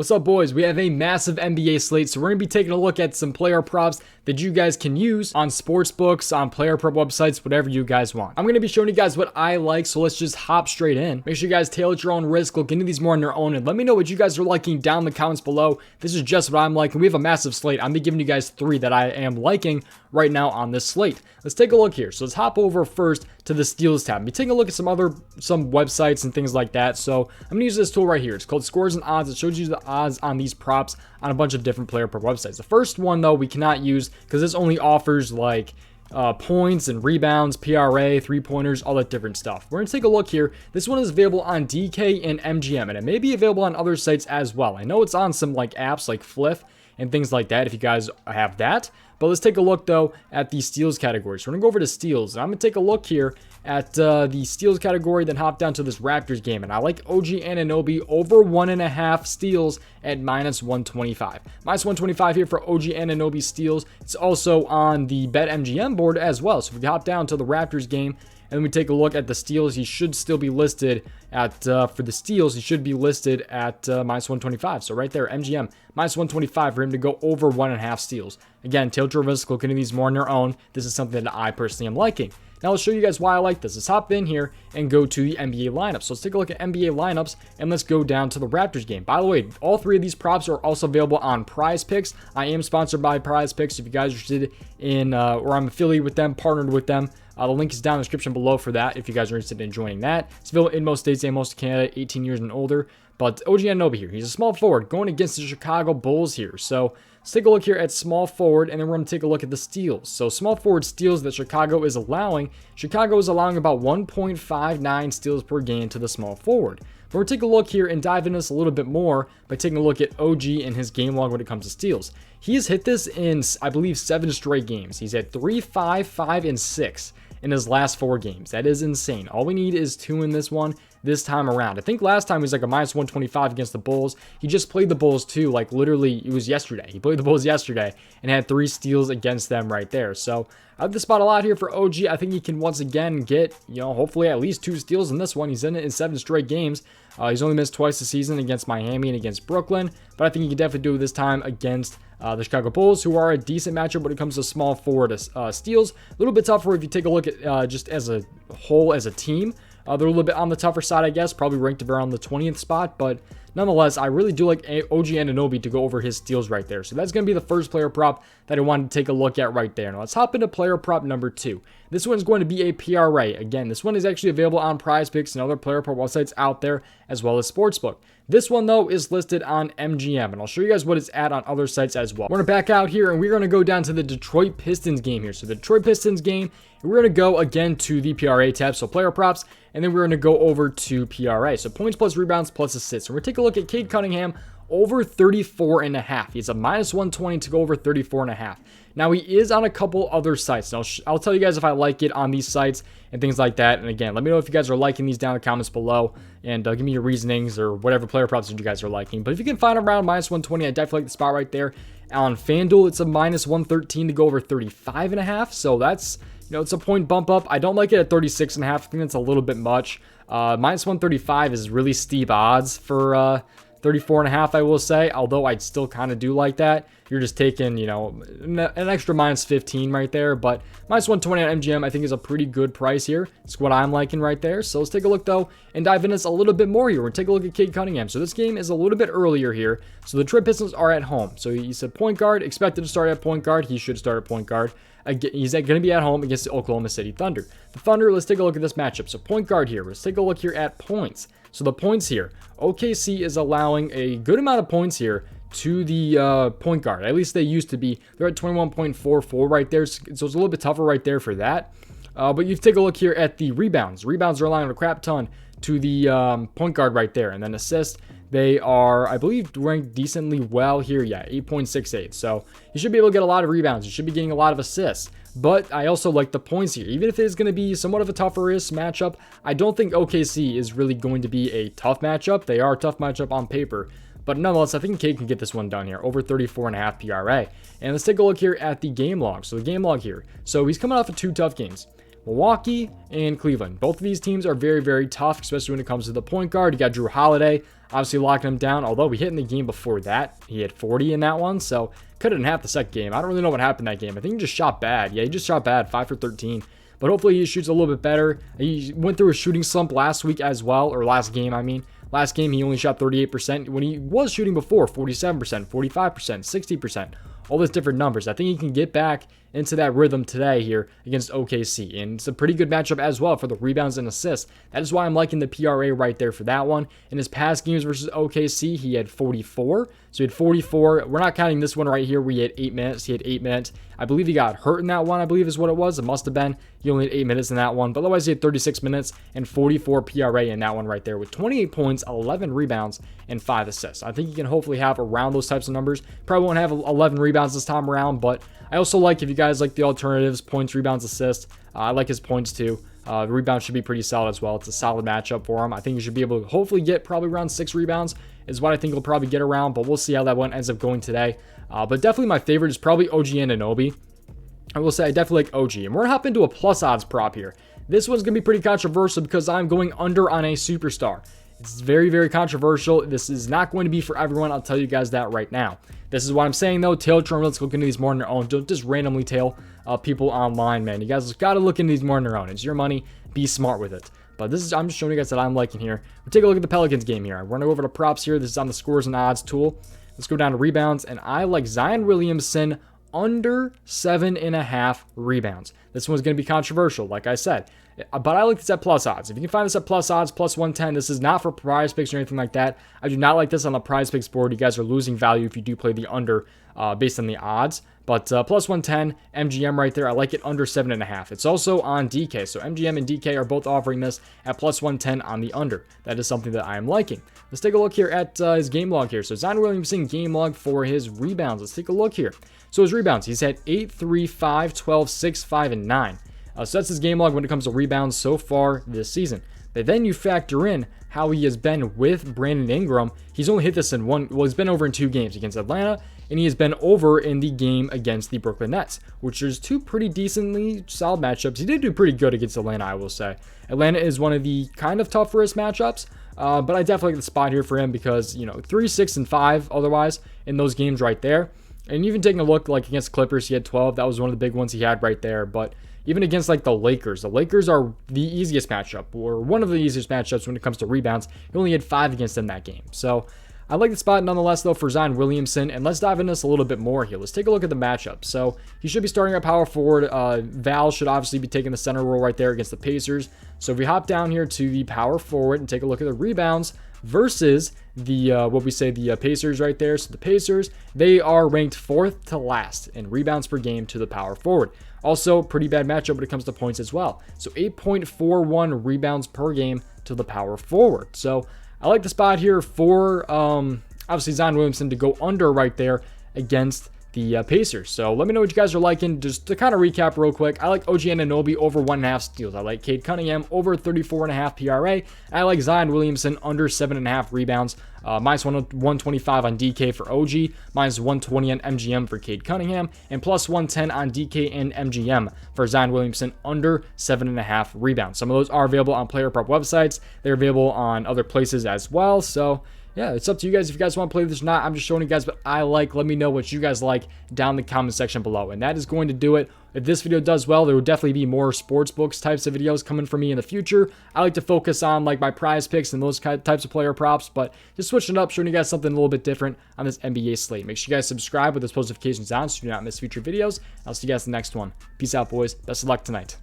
What's up, boys? We have a massive NBA slate, so we're going to be taking a look at some player props that you guys can use on sports books, on player prop websites, whatever you guys want. I'm going to be showing you guys what I like, so let's just hop straight in. Make sure you guys tailor at your own risk, look into these more on your own, and let me know what you guys are liking down in the comments below. This is just what I'm liking. We have a massive slate. I'm going to be giving you guys 3 that I am liking right now on this slate. Let's take a look here. So let's hop over first to the steals tab. Be taking a look at some websites and things like that. So I'm going to use this tool right here. It's called Scores and Odds. It shows you the odds on these props on a bunch of different player prop websites. The first one though we cannot use because this only offers like points and rebounds, PRA, 3-pointers, all that different stuff. We're going to take a look here. This one is available on DK and MGM, and it may be available on other sites as well. I know it's on some like apps like Fliff and things like that if you guys have that. But let's take a look though at the steals category. So we're gonna go over to steals, and I'm gonna take a look here at the steals category, then hop down to this Raptors game. And I like OG Anunoby over 1.5 steals at -125. -125 here for OG Anunoby steals. It's also on the BetMGM board as well. So if we hop down to the Raptors game, and then we take a look at the steals, he should still be listed at, for the steals, he should be listed at -125. So right there, MGM, -125 for him to go over 1.5 steals. Again, tail your risk, look into these more on your own. This is something that I personally am liking. Now let's show you guys why I like this. Let's hop in here and go to the NBA lineups. So let's take a look at NBA lineups, and let's go down to the Raptors game. By the way, all 3 of these props are also available on PrizePicks. I am sponsored by PrizePicks. If you guys are interested in, or I'm affiliated with them, partnered with them, the link is down in the description below for that if you guys are interested in joining that. It's available in most states and most of Canada, 18 years and older. But OG Anunoby here, he's a small forward going against the Chicago Bulls here. So let's take a look here at small forward, and then we're going to take a look at the steals. So small forward steals that Chicago is allowing about 1.59 steals per game to the small forward. But we're going to take a look here and dive into this a little bit more by taking a look at OG and his game log when it comes to steals. He has hit this in, I believe, 7 straight games. He's at 3, 5, 5, and 6 in his last 4 games. That is insane. All we need is 2 in this one this time around. I think last time he was like a -125 against the Bulls. He just played the Bulls too, like literally it was yesterday. He played the Bulls yesterday and had 3 steals against them right there. So I have the spot a lot here for OG. I think he can once again get, hopefully at least 2 steals in this one. He's in it in 7 straight games. He's only missed twice this season against Miami and against Brooklyn, but I think he can definitely do it this time against the Chicago Bulls, who are a decent matchup when it comes to small forward steals. A little bit tougher if you take a look at just as a whole, as a team. They're a little bit on the tougher side, I guess, probably ranked around the 20th spot, but nonetheless, I really do like OG Anunoby to go over his steals right there. So that's going to be the first player prop that I wanted to take a look at right there. Now let's hop into player prop number 2. This one's going to be a PRA. Again, this one is actually available on PrizePicks and other player prop websites out there, as well as Sportsbook. This one, though, is listed on MGM, and I'll show you guys what it's at on other sites as well. We're going to back out here, and we're going to go down to the Detroit Pistons game here. So the Detroit Pistons game, and we're going to go again to the PRA tab, so player props, and then we're going to go over to PRA. So points plus rebounds plus assists. And we're going to take a look at Cade Cunningham over 34.5. He's a -120 to go over 34.5. Now, he is on a couple other sites. Now, I'll tell you guys if I like it on these sites and things like that. And again, let me know if you guys are liking these down in the comments below, and give me your reasonings or whatever player props that you guys are liking. But if you can find around -120, I definitely like the spot right there. On FanDuel, it's a -113 to go over 35.5. So that's, it's a point bump up. I don't like it at 36.5. I think that's a little bit much. -135 is really steep odds for 34.5, I will say, although I still kind of do like that. You're just taking, an extra -15 right there, but -120 on MGM, I think, is a pretty good price here. It's what I'm liking right there. So let's take a look, though, and dive into this a little bit more here. We're going to take a look at Cade Cunningham. So this game is a little bit earlier here. So the Detroit Pistons are at home. So he said point guard, expected to start at point guard. He should start at point guard. Again, he's going to be at home against the Oklahoma City Thunder. The Thunder, let's take a look at this matchup. So point guard here. Let's take a look here at points. So the points here, OKC is allowing a good amount of points here to the point guard. At least they used to be. They're at 21.44 right there, so it's a little bit tougher right there for that. But you take a look here at the rebounds. Rebounds are allowing a crap ton to the point guard right there. And then assists, they are, I believe, ranked decently well here. Yeah, 8.68. So you should be able to get a lot of rebounds. You should be getting a lot of assists. But I also like the points here. Even if it is going to be somewhat of a tougher-ish matchup, I don't think OKC is really going to be a tough matchup. They are a tough matchup on paper. But nonetheless, I think Cade can get this one done here, over 34.5 PRA. And let's take a look here at the game log. So the game log here. So he's coming off of 2 tough games. Milwaukee and Cleveland. Both of these teams are very, very tough, especially when it comes to the point guard. You got Drew Holiday obviously locking him down. Although we hit in the game before that, he had 40 in that one, so cut it in half the second game. I don't really know what happened in that game. I think he just shot bad. Yeah, he just shot bad, 5 for 13. But hopefully he shoots a little bit better. He went through a shooting slump last week as well, or last game, I mean. Last game, he only shot 38% when he was shooting before, 47%, 45%, 60%, all those different numbers. I think he can get back into that rhythm today here against OKC. And it's a pretty good matchup as well for the rebounds and assists. That is why I'm liking the PRA right there for that one. In his past games versus OKC, he had 44. So he had 44. We're not counting this one right here. We had 8 minutes. He had 8 minutes. I believe he got hurt in that one, I believe is what it was. It must have been. He only had 8 minutes in that one. But otherwise, he had 36 minutes and 44 PRA in that one right there with 28 points, 11 rebounds, and 5 assists. I think he can hopefully have around those types of numbers. Probably won't have 11 rebounds this time around, but I also like, if you guys like the alternatives, points, rebounds, assists, I like his points too. The rebounds should be pretty solid as well. It's a solid matchup for him. I think he should be able to hopefully get probably around 6 rebounds is what I think he'll probably get around, but we'll see how that one ends up going today. But definitely my favorite is probably OG Anunoby. I will say I definitely like OG. And we're going to hop into a plus odds prop here. This one's going to be pretty controversial because I'm going under on a superstar. It's very, very controversial. This is not going to be for everyone. I'll tell you guys that right now. This is what I'm saying, though. Tail your own. Let's look into these more on your own. Don't just randomly tail people online, man. You guys got to look into these more on your own. It's your money. Be smart with it. But this is, I'm just showing you guys that I'm liking here. We'll take a look at the Pelicans game here. We're going to go over to props here. This is on the scores and odds tool. Let's go down to rebounds. And I like Zion Williamson under 7.5 rebounds. This one's going to be controversial, like I said. But I like this at plus odds. If you can find this at plus odds, plus 110, this is not for prize picks or anything like that. I do not like this on the prize picks board. You guys are losing value if you do play the under based on the odds. But plus 110, MGM right there. I like it under 7.5. It's also on DK. So MGM and DK are both offering this at plus 110 on the under. That is something that I am liking. Let's take a look here at his game log here. So Zion Williamson game log for his rebounds. Let's take a look here. So his rebounds, he's had 8, 3, 5, 12, 6, 5, and 9. So that's his game log when it comes to rebounds so far this season. But then you factor in how he has been with Brandon Ingram. He's only hit this in one, well, he's been over in 2 games against Atlanta, and he has been over in the game against the Brooklyn Nets, which is 2 pretty decently solid matchups. He did do pretty good against Atlanta, I will say. Atlanta is one of the kind of tougherest matchups, but I definitely like the spot here for him because, 3, 6, and 5 otherwise in those games right there. And even taking a look like against Clippers, he had 12. That was one of the big ones he had right there. But even against like the Lakers are the easiest matchup, or one of the easiest matchups when it comes to rebounds. He only had 5 against them that game. So I like the spot nonetheless though for Zion Williamson. And let's dive into this a little bit more here. Let's take a look at the matchup. So he should be starting at power forward. Val should obviously be taking the center role right there against the Pacers. So if we hop down here to the power forward and take a look at the rebounds versus the Pacers right there. So the Pacers, they are ranked 4th to last in rebounds per game to the power forward. Also, pretty bad matchup when it comes to points as well. So 8.41 rebounds per game to the power forward. So I like the spot here for obviously Zion Williamson to go under right there against the Pacers. So let me know what you guys are liking. Just to kind of recap real quick, I like OG Anunoby over 1.5 steals. I like Cade Cunningham over 34.5 PRA. And I like Zion Williamson under 7.5 rebounds. Minus 125 on DK for OG, minus 120 on MGM for Cade Cunningham, and plus 110 on DK and MGM for Zion Williamson under 7.5 rebounds. Some of those are available on player prop websites. They're available on other places as well. So yeah, it's up to you guys if you guys want to play this or not. I'm just showing you guys what I like. Let me know what you guys like down in the comment section below. And that is going to do it. If this video does well, there will definitely be more sports books types of videos coming from me in the future. I like to focus on like my prize picks and those types of player props, but just switching it up, showing you guys something a little bit different on this NBA slate. Make sure you guys subscribe with those post notifications on so you do not miss future videos. I'll see you guys in the next one. Peace out, boys. Best of luck tonight.